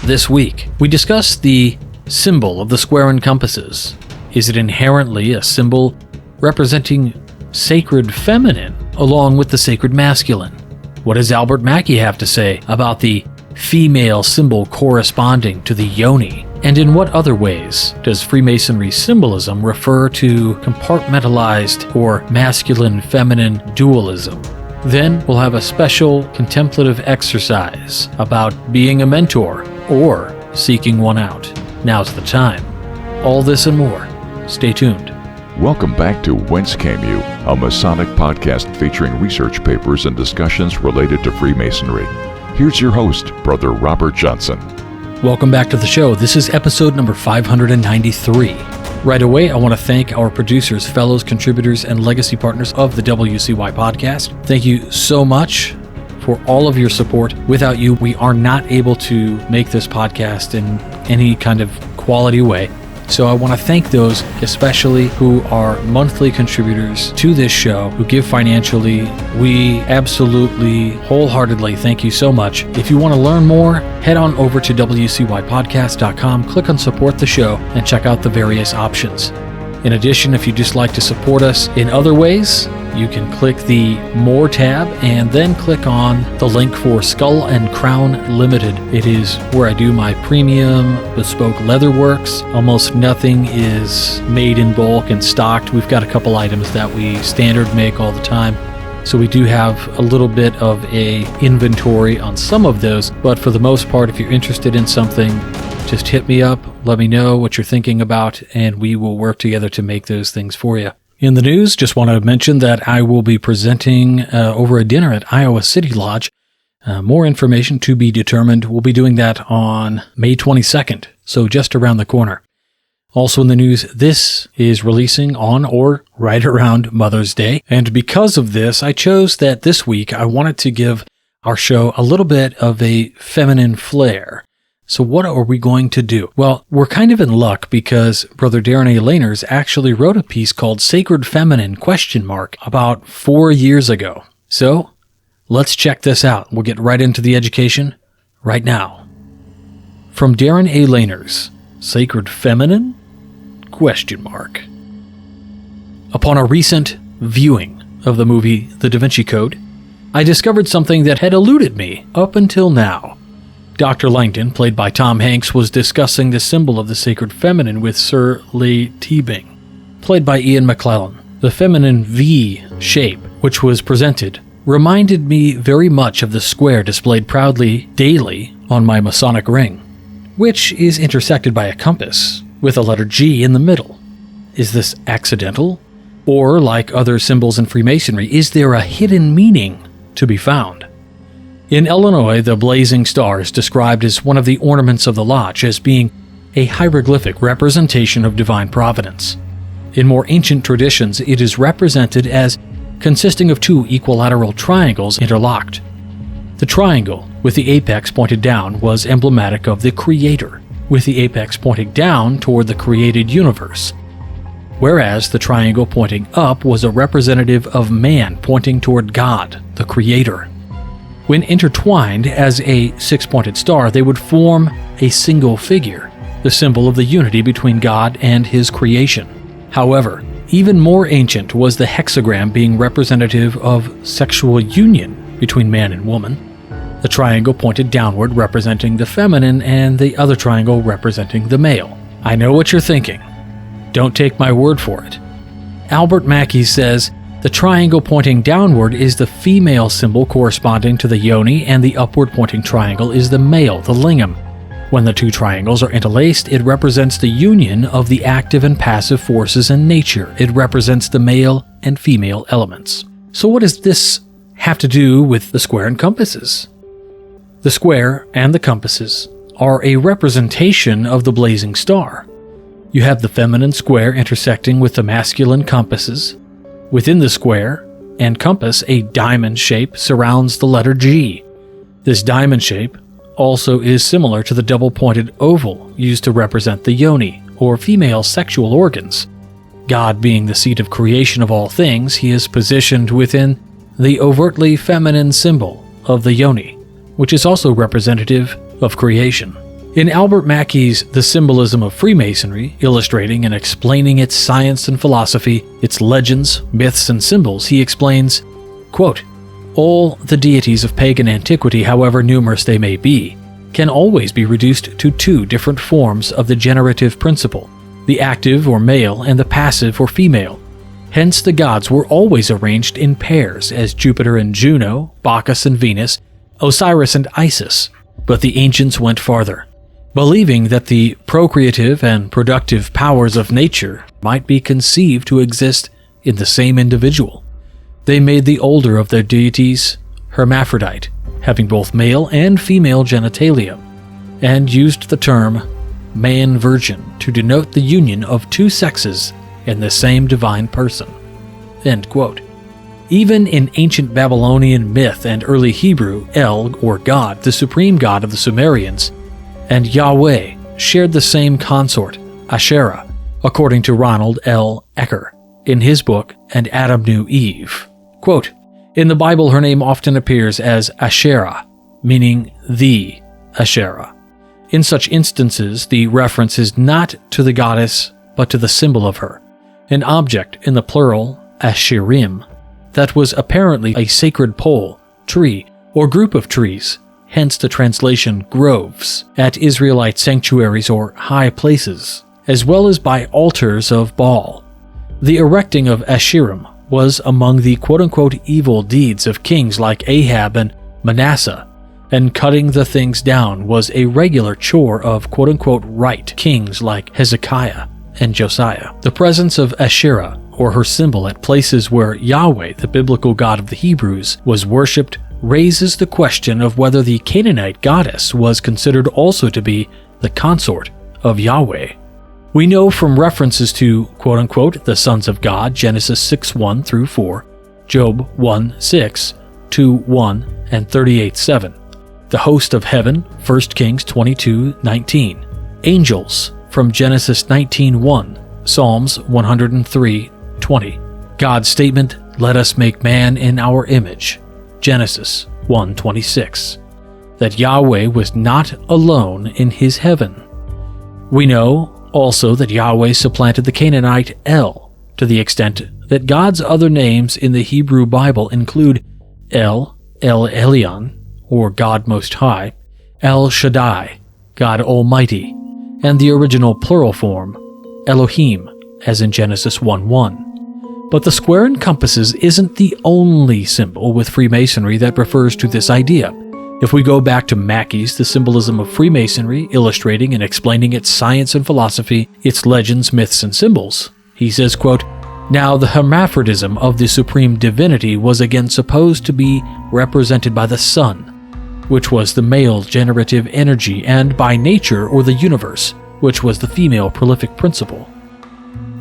This week, we discuss the symbol of the square and compasses. Is it inherently a symbol representing sacred feminine along with the sacred masculine? What does Albert Mackey have to say about the female symbol corresponding to the yoni? And in what other ways does Freemasonry symbolism refer to compartmentalized or masculine-feminine dualism? Then we'll have a special contemplative exercise about being a mentor or seeking one out. Now's the time. All this and more. Stay tuned. Welcome back to Whence Came You, a Masonic podcast featuring research papers and discussions related to Freemasonry. Here's your host, Brother Robert Johnson. Welcome back to the show. This is episode number 593. Right away, I want to thank our producers, fellows, contributors, and legacy partners of the WCY podcast. Thank you so much for all of your support. Without you, we are not able to make this podcast in any kind of quality way. So I want to thank those especially who are monthly contributors to this show, who give financially. We absolutely, wholeheartedly thank you so much. If you want to learn more, head on over to WCYpodcast.com, click on support the show, and check out the various options. In addition, if you'd just like to support us in other ways, you can click the More tab and then click on the link for Skull and Crown Limited. It is where I do my premium bespoke leather works. Almost nothing is made in bulk and stocked. We've got a couple items that we standard make all the time. So we do have a little bit of a inventory on some of those, but for the most part, if you're interested in something, just hit me up, let me know what you're thinking about, and we will work together to make those things for you. In the news, just want to mention that I will be presenting over a dinner at Iowa City Lodge. More information to be determined. We'll be doing that on May 22nd, so just around the corner. Also in the news, this is releasing on or right around Mother's Day. And because of this, I chose that this week I wanted to give our show a little bit of a feminine flair. So what are we going to do? Well, we're kind of in luck because Brother Darren A. Lainers actually wrote a piece called Sacred Feminine ? About 4 years ago. So let's check this out. We'll get right into the education right now. From Darren A. Lainers, Sacred Feminine ? Upon a recent viewing of the movie The Da Vinci Code, I discovered something that had eluded me up until now. Dr. Langdon, played by Tom Hanks, was discussing the symbol of the sacred feminine with Sir Leigh Teabing, played by Ian McClellan. The feminine V shape, which was presented, reminded me very much of the square displayed proudly daily on my Masonic ring, which is intersected by a compass with a letter G in the middle. Is this accidental? Or, like other symbols in Freemasonry, is there a hidden meaning to be found? In Illinois, the blazing star is described as one of the ornaments of the lodge as being a hieroglyphic representation of divine providence. In more ancient traditions, it is represented as consisting of two equilateral triangles interlocked. The triangle, with the apex pointed down, was emblematic of the Creator, with the apex pointing down toward the created universe, whereas the triangle pointing up was a representative of man pointing toward God, the Creator. When intertwined as a six-pointed star, they would form a single figure, the symbol of the unity between God and His creation. However, even more ancient was the hexagram being representative of sexual union between man and woman, the triangle pointed downward representing the feminine and the other triangle representing the male. I know what you're thinking. Don't take my word for it. Albert Mackey says, the triangle pointing downward is the female symbol corresponding to the yoni, and the upward pointing triangle is the male, the lingam. When the two triangles are interlaced, it represents the union of the active and passive forces in nature. It represents the male and female elements. So what does this have to do with the square and compasses? The square and the compasses are a representation of the blazing star. You have the feminine square intersecting with the masculine compasses. Within the square and compass, a diamond shape surrounds the letter G. This diamond shape also is similar to the double-pointed oval used to represent the yoni, or female sexual organs. God being the seat of creation of all things, He is positioned within the overtly feminine symbol of the yoni, which is also representative of creation. In Albert Mackey's The Symbolism of Freemasonry, illustrating and explaining its science and philosophy, its legends, myths, and symbols, he explains, quote, "All the deities of pagan antiquity, however numerous they may be, can always be reduced to two different forms of the generative principle, the active or male and the passive or female. Hence the gods were always arranged in pairs as Jupiter and Juno, Bacchus and Venus, Osiris and Isis. But the ancients went farther, believing that the procreative and productive powers of nature might be conceived to exist in the same individual. They made the older of their deities hermaphrodite, having both male and female genitalia, and used the term man-virgin to denote the union of two sexes in the same divine person." End quote. Even in ancient Babylonian myth and early Hebrew, El, or God, the supreme god of the Sumerians, and Yahweh shared the same consort, Asherah, according to Ronald L. Ecker in his book And Adam Knew Eve. Quote, "In the Bible her name often appears as Asherah, meaning the Asherah. In such instances, the reference is not to the goddess, but to the symbol of her, an object in the plural, Asherim, that was apparently a sacred pole, tree, or group of trees, hence the translation groves, at Israelite sanctuaries or high places, as well as by altars of Baal. The erecting of Asherim was among the quote-unquote evil deeds of kings like Ahab and Manasseh, and cutting the things down was a regular chore of quote-unquote right kings like Hezekiah and Josiah. The presence of Asherah, or her symbol, at places where Yahweh, the biblical god of the Hebrews, was worshipped raises the question of whether the Canaanite goddess was considered also to be the consort of Yahweh. We know from references to quote-unquote the sons of God, Genesis 6:1 through 4, Job 1:6, 2:1, and 38:7. The host of heaven, 1 Kings 22:19. Angels from Genesis 19:1, Psalms 103:20. God's statement, "Let us make man in our image," Genesis 1:26. That Yahweh was not alone in his heaven. We know also that Yahweh supplanted the Canaanite El, to the extent that God's other names in the Hebrew Bible include El Elyon, or God Most High, El Shaddai, God Almighty, and the original plural form, Elohim, as in Genesis 1:1. But the square and compasses isn't the only symbol with Freemasonry that refers to this idea. If we go back to Mackey's The Symbolism of Freemasonry, illustrating and explaining its science and philosophy, its legends, myths, and symbols, he says, quote, "Now the hermaphrodism of the supreme divinity was again supposed to be represented by the sun, which was the male generative energy, and by nature or the universe, which was the female prolific principle.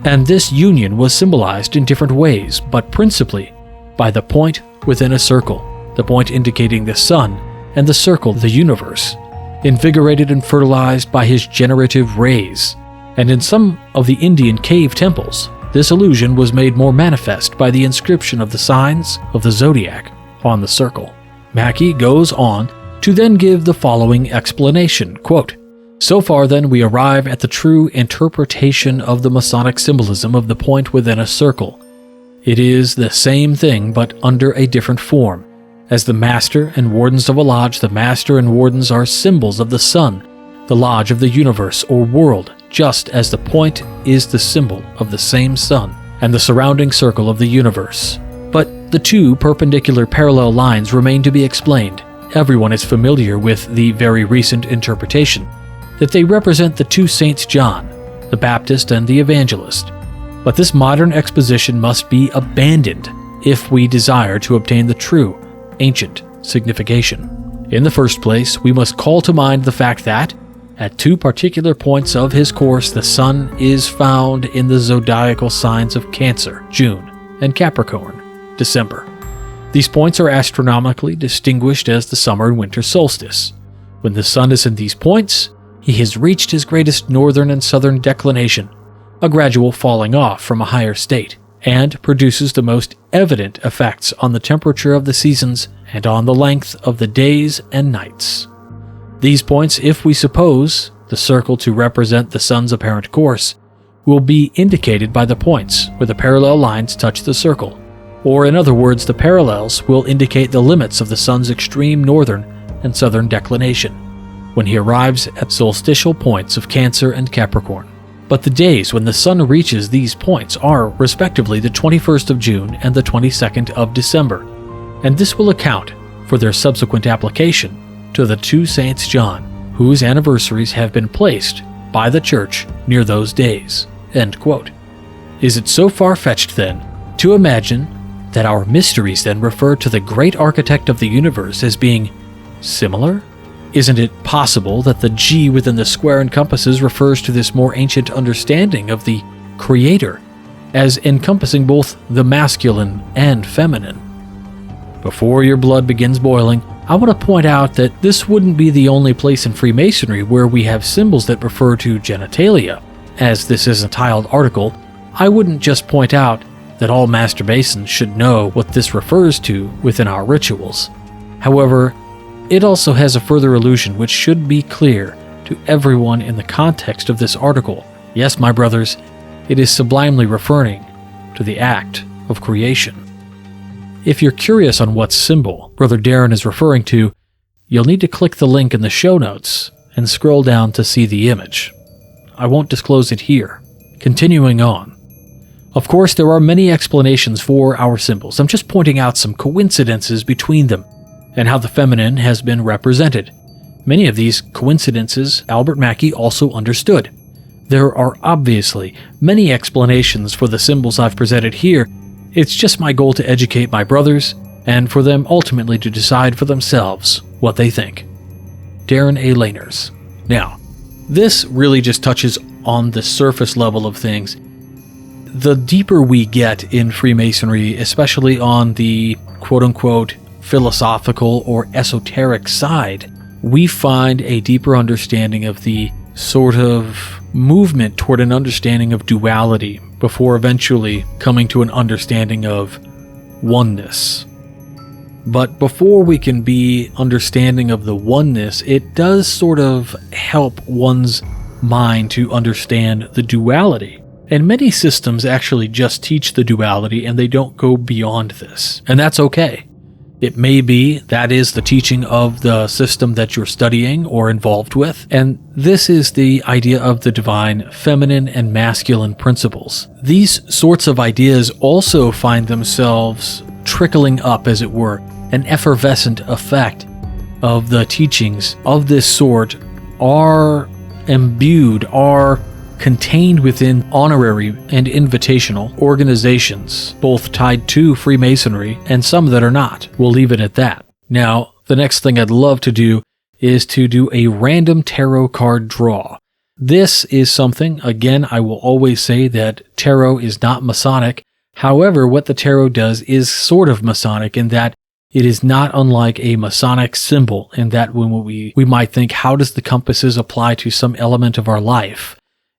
And this union was symbolized in different ways, but principally by the point within a circle, the point indicating the sun, and the circle the universe, invigorated and fertilized by his generative rays. And in some of the Indian cave temples, this illusion was made more manifest by the inscription of the signs of the zodiac on the circle." Mackey goes on to then give the following explanation, quote, "So far then we arrive at the true interpretation of the Masonic symbolism of the point within a circle. It is the same thing but under a different form. As the master and wardens of a lodge, the master and wardens are symbols of the sun, the lodge of the universe or world, just as the point is the symbol of the same sun and the surrounding circle of the universe. But the two perpendicular parallel lines remain to be explained. Everyone is familiar with the very recent interpretation that they represent the two Saints John, the Baptist and the Evangelist. But this modern exposition must be abandoned if we desire to obtain the true, ancient signification. In the first place, we must call to mind the fact that, at two particular points of his course, the sun is found in the zodiacal signs of Cancer, June, and Capricorn, December. These points are astronomically distinguished as the summer and winter solstice. When the sun is in these points, he has reached his greatest northern and southern declination, a gradual falling off from a higher state, and produces the most evident effects on the temperature of the seasons and on the length of the days and nights. These points, if we suppose the circle to represent the sun's apparent course, will be indicated by the points where the parallel lines touch the circle. Or in other words, the parallels will indicate the limits of the sun's extreme northern and southern declination when he arrives at solstitial points of Cancer and Capricorn. But the days when the sun reaches these points are, respectively, the 21st of June and the 22nd of December, and this will account for their subsequent application to the two Saints John, whose anniversaries have been placed by the Church near those days." End quote. Is it so far-fetched, then, to imagine that our mysteries then refer to the great architect of the universe as being similar? Isn't it possible that the G within the square and compasses refers to this more ancient understanding of the Creator as encompassing both the masculine and feminine? Before your blood begins boiling, I want to point out that this wouldn't be the only place in Freemasonry where we have symbols that refer to genitalia. As this is a tiled article, I wouldn't just point out that all Master Masons should know what this refers to within our rituals. However, it also has a further allusion which should be clear to everyone in the context of this article. Yes, my brothers, it is sublimely referring to the act of creation. If you're curious on what symbol Brother Darren is referring to, you'll need to click the link in the show notes and scroll down to see the image. I won't disclose it here. Continuing on. Of course, there are many explanations for our symbols. I'm just pointing out some coincidences between them and how the feminine has been represented. Many of these coincidences Albert Mackey also understood. There are obviously many explanations for the symbols I've presented here. It's just my goal to educate my brothers and for them ultimately to decide for themselves what they think. Darren A. Laners. Now, this really just touches on the surface level of things. The deeper we get in Freemasonry, especially on the quote-unquote philosophical or esoteric side, we find a deeper understanding of the sort of movement toward an understanding of duality before eventually coming to an understanding of oneness. But before we can be understanding of the oneness, it does sort of help one's mind to understand the duality. And many systems actually just teach the duality and they don't go beyond this. And that's okay. It may be that is the teaching of the system that you're studying or involved with, and this is the idea of the divine feminine and masculine principles. These sorts of ideas also find themselves trickling up, as it were. An effervescent effect of the teachings of this sort are imbued, are contained within honorary and invitational organizations, both tied to Freemasonry and some that are not. We'll leave it at that. Now, the next thing I'd love to do is to do a random tarot card draw. This is something, again, I will always say that tarot is not Masonic. However, what the tarot does is sort of Masonic in that it is not unlike a Masonic symbol in that when we might think, how does the compasses apply to some element of our life?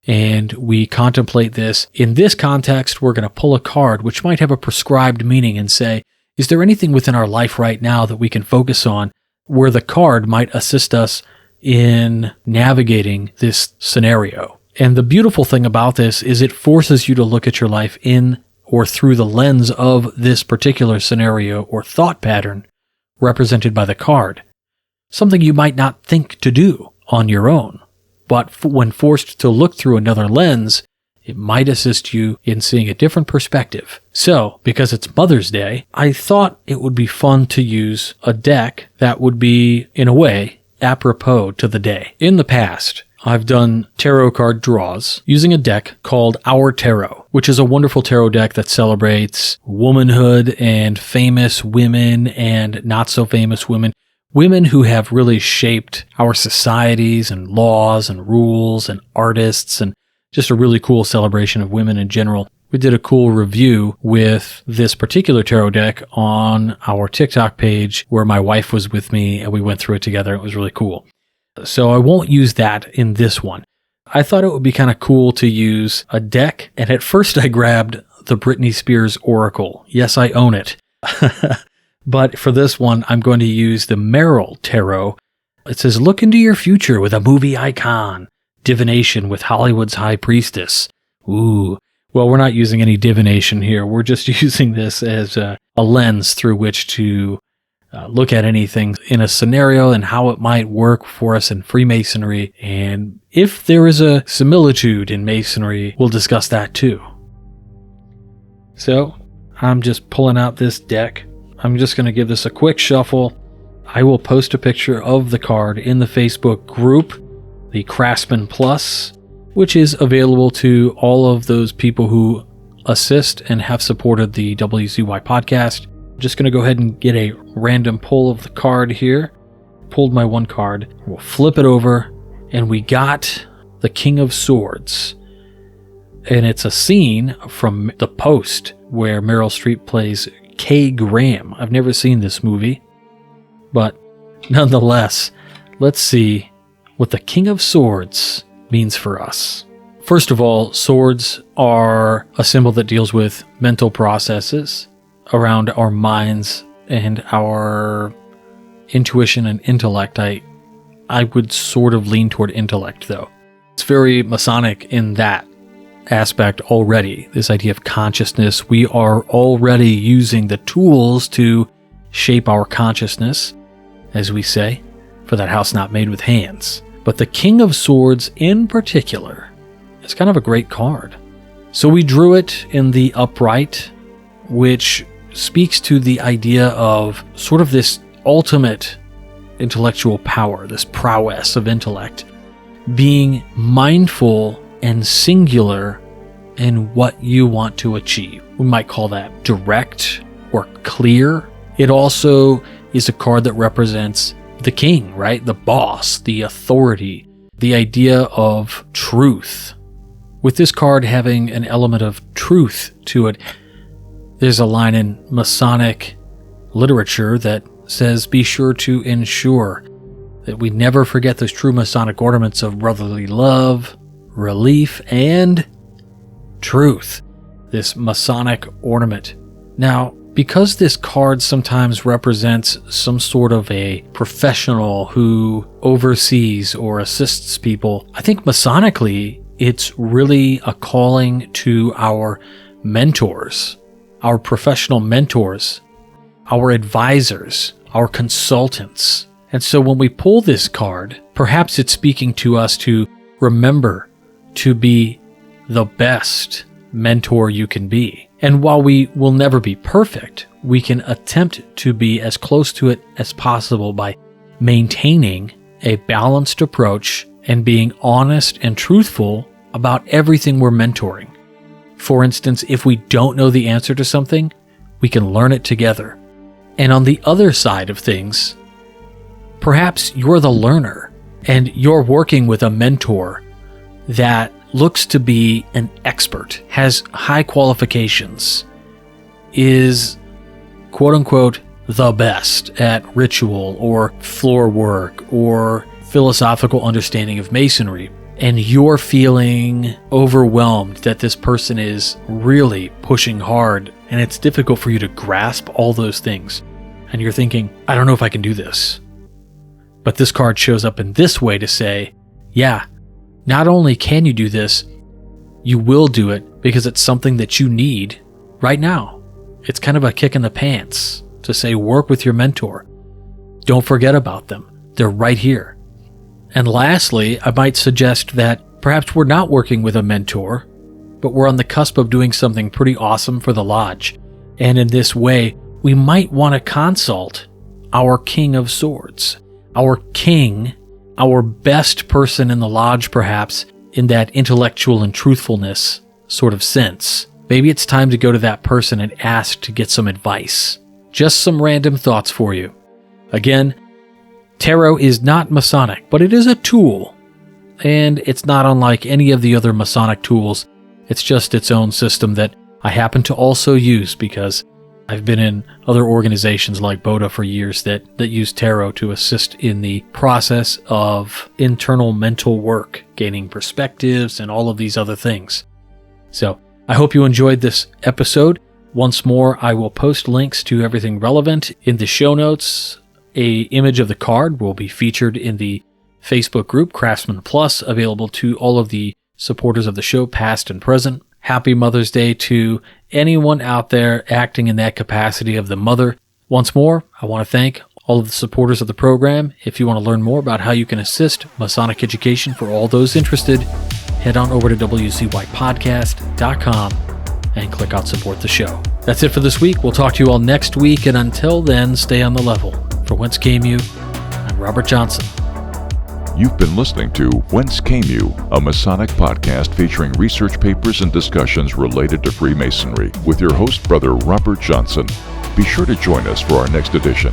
And we contemplate this. In this context, we're going to pull a card which might have a prescribed meaning and say, is there anything within our life right now that we can focus on where the card might assist us in navigating this scenario? And the beautiful thing about this is it forces you to look at your life in or through the lens of this particular scenario or thought pattern represented by the card. Something you might not think to do on your own. But when forced to look through another lens, it might assist you in seeing a different perspective. So, because it's Mother's Day, I thought it would be fun to use a deck that would be, in a way, apropos to the day. In the past, I've done tarot card draws using a deck called Our Tarot, which is a wonderful tarot deck that celebrates womanhood and famous women and not so famous women. Women who have really shaped our societies and laws and rules and artists and just a really cool celebration of women in general. We did a cool review with this particular tarot deck on our TikTok page where my wife was with me and we went through it together. It was really cool. So I won't use that in this one. I thought it would be kind of cool to use a deck, and at first I grabbed the Britney Spears Oracle. Yes, I own it. But for this one, I'm going to use the Merrill Tarot. It says, look into your future with a movie icon. Divination with Hollywood's high priestess. Ooh. Well, we're not using any divination here. We're just using this as a lens through which to look at anything in a scenario and how it might work for us in Freemasonry. And if there is a similitude in Masonry, we'll discuss that too. So I'm just pulling out this deck. I'm just going to give this a quick shuffle. I will post a picture of the card in the Facebook group, the Craftsman Plus, which is available to all of those people who assist and have supported the WCY podcast. Just going to go ahead and get a random pull of the card here. Pulled my one card. We'll flip it over, and we got the King of Swords. And it's a scene from The Post where Meryl Streep plays Kay Graham. I've never seen this movie, but nonetheless, let's see what the King of Swords means for us. First of all, swords are a symbol that deals with mental processes around our minds and our intuition and intellect. I would sort of lean toward intellect, though. It's very Masonic in that aspect already. This idea of consciousness. We are already using the tools to shape our consciousness, as we say, for that house not made with hands. But the King of Swords in particular is kind of a great card. So we drew it in the upright, which speaks to the idea of sort of this ultimate intellectual power, this prowess of intellect, being mindful and singular in what you want to achieve. We might call that direct or clear. It also is a card that represents the king, right? The boss, the authority, the idea of truth. With this card having an element of truth to it, there's a line in Masonic literature that says, be sure to ensure that we never forget those true Masonic ornaments of brotherly love, relief, and truth. This Masonic ornament. Now, because this card sometimes represents some sort of a professional who oversees or assists people, I think Masonically, it's really a calling to our mentors, our professional mentors, our advisors, our consultants. And so when we pull this card, perhaps it's speaking to us to remember to be the best mentor you can be. And while we will never be perfect, we can attempt to be as close to it as possible by maintaining a balanced approach and being honest and truthful about everything we're mentoring. For instance, if we don't know the answer to something, we can learn it together. And on the other side of things, perhaps you're the learner and you're working with a mentor that looks to be an expert, has high qualifications, is quote-unquote the best at ritual or floor work or philosophical understanding of Masonry, and you're feeling overwhelmed that this person is really pushing hard and it's difficult for you to grasp all those things. And you're thinking, I don't know if I can do this. But this card shows up in this way to say, yeah, not only can you do this, you will do it because it's something that you need right now. It's kind of a kick in the pants to say, work with your mentor. Don't forget about them. They're right here. And lastly, I might suggest that perhaps we're not working with a mentor, but we're on the cusp of doing something pretty awesome for the lodge. And in this way, we might want to consult our King of Swords, our king, our best person in the lodge, perhaps, in that intellectual and truthfulness sort of sense. Maybe it's time to go to that person and ask to get some advice. Just some random thoughts for you. Again, tarot is not Masonic, but it is a tool, and it's not unlike any of the other Masonic tools. It's just its own system that I happen to also use because I've been in other organizations like BOTA for years that use tarot to assist in the process of internal mental work, gaining perspectives, and all of these other things. So I hope you enjoyed this episode. Once more, I will post links to everything relevant in the show notes, A image of the card will be featured in the Facebook group Craftsman Plus, available to all of the supporters of the show, past and present. Happy Mother's Day to anyone out there acting in that capacity of the mother. Once more, I want to thank all of the supporters of the program. If you want to learn more about how you can assist Masonic education for all those interested, head on over to wcypodcast.com and click on Support the Show. That's it for this week. We'll talk to you all next week, and until then, stay on the level. For Whence Came You, I'm Robert Johnson. You've been listening to Whence Came You, a Masonic podcast featuring research papers and discussions related to Freemasonry, with your host, Brother Robert Johnson. Be sure to join us for our next edition.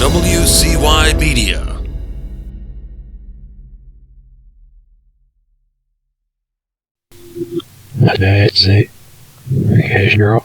WCY Media. That's it. Casual.